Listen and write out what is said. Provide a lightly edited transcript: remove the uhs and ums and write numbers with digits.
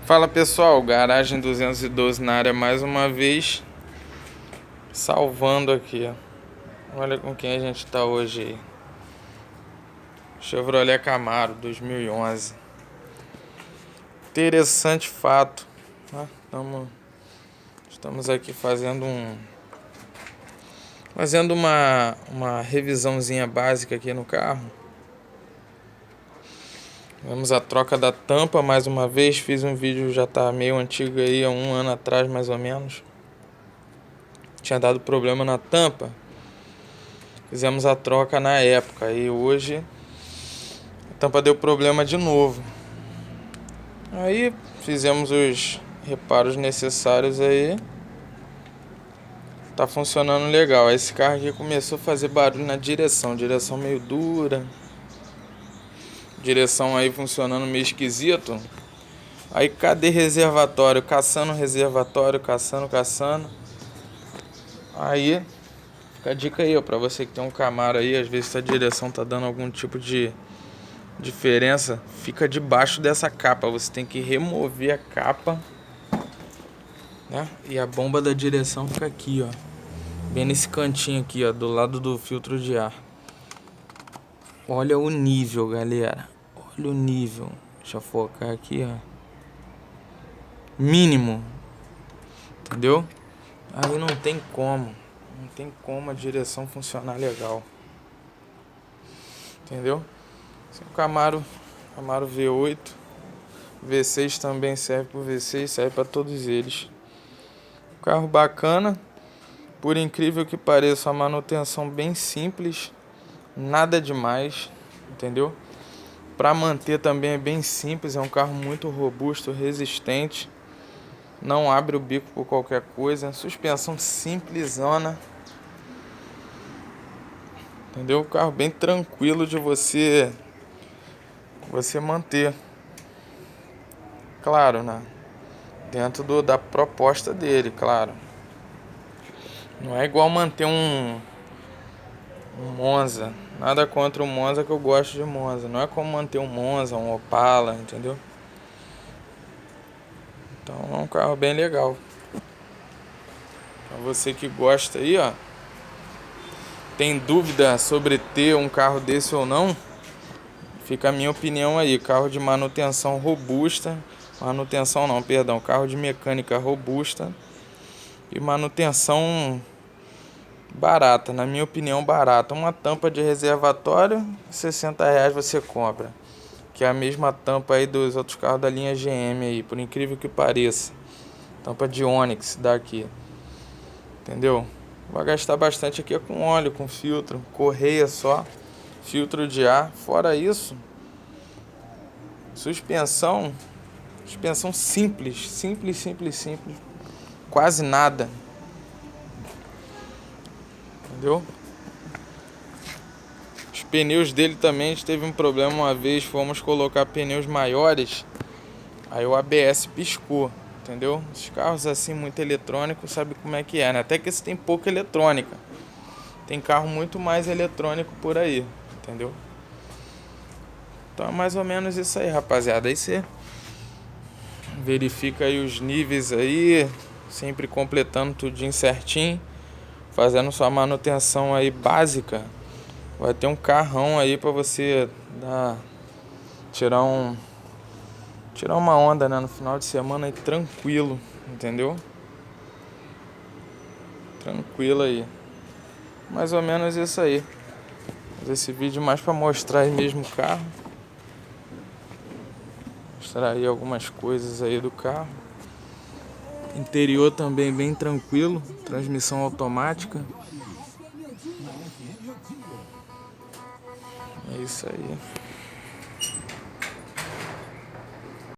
Fala pessoal, Garagem 212 na área mais uma vez, salvando aqui. Olha com quem a gente tá hoje aí. Chevrolet Camaro 2011. Interessante fato, né? Estamos aqui fazendo uma revisãozinha básica aqui no carro. Vamos à troca da tampa mais uma vez. Fiz um vídeo, já tá meio antigo aí, há um ano atrás mais ou menos. Tinha dado problema na tampa. Fizemos a troca na época e hoje a tampa deu problema de novo. Aí fizemos os reparos necessários aí. Tá funcionando legal. Esse carro aqui começou a fazer barulho na direção meio dura. Direção aí funcionando meio esquisito. Aí cadê reservatório? Caçando reservatório, caçando. Aí fica a dica aí, ó, pra você que tem um Camaro aí, às vezes a direção tá dando algum tipo de diferença, fica debaixo dessa capa. Você tem que remover a capa, né? E a bomba da direção fica aqui, ó, bem nesse cantinho aqui, ó, do lado do filtro de ar. Olha o nível, galera. Olha o nível. Deixa eu focar aqui, ó. Mínimo. Entendeu? Aí não tem como a direção funcionar legal. Entendeu? Esse é um Camaro V8. V6 também serve pro V6, serve para todos eles. Carro bacana. Por incrível que pareça, a manutenção bem simples. Nada demais, entendeu? Para manter também é bem simples, é um carro muito robusto, resistente. Não abre o bico por qualquer coisa. Suspensão simplesona. Entendeu? Carro bem tranquilo de você manter. Claro, né? Dentro da proposta dele, claro. Não é igual manter um Monza. Nada contra o Monza, que eu gosto de Monza. Não é como manter um Monza, um Opala, entendeu? Então é um carro bem legal. Pra você que gosta aí, ó, tem dúvida sobre ter um carro desse ou não, fica a minha opinião aí. Carro de manutenção robusta. Manutenção não, perdão. Carro de mecânica robusta. E manutenção barata, na minha opinião barata. Uma tampa de reservatório, R$60 você compra. Que é a mesma tampa aí dos outros carros da linha GM aí, por incrível que pareça. Tampa de Onix daqui. Entendeu? Vai gastar bastante aqui com óleo, com filtro, correia só, filtro de ar. Fora isso, suspensão simples. Quase nada. Entendeu? Os pneus dele também, a gente teve um problema uma vez, fomos colocar pneus maiores, aí o ABS piscou, entendeu? Os carros assim muito eletrônicos, sabe como é que é, né? Até que esse tem pouca eletrônica. Tem carro muito mais eletrônico por aí, entendeu? Então é mais ou menos isso aí, rapaziada. Aí você verifica aí os níveis aí, sempre completando tudinho certinho, fazendo sua manutenção aí básica. Vai ter um carrão aí pra você tirar uma onda, né, no final de semana aí tranquilo, entendeu? Tranquilo aí. Mais ou menos isso aí. Fazer esse vídeo mais pra mostrar aí mesmo o carro. Mostrar aí algumas coisas aí do carro. Interior também bem tranquilo. Transmissão automática. É isso aí.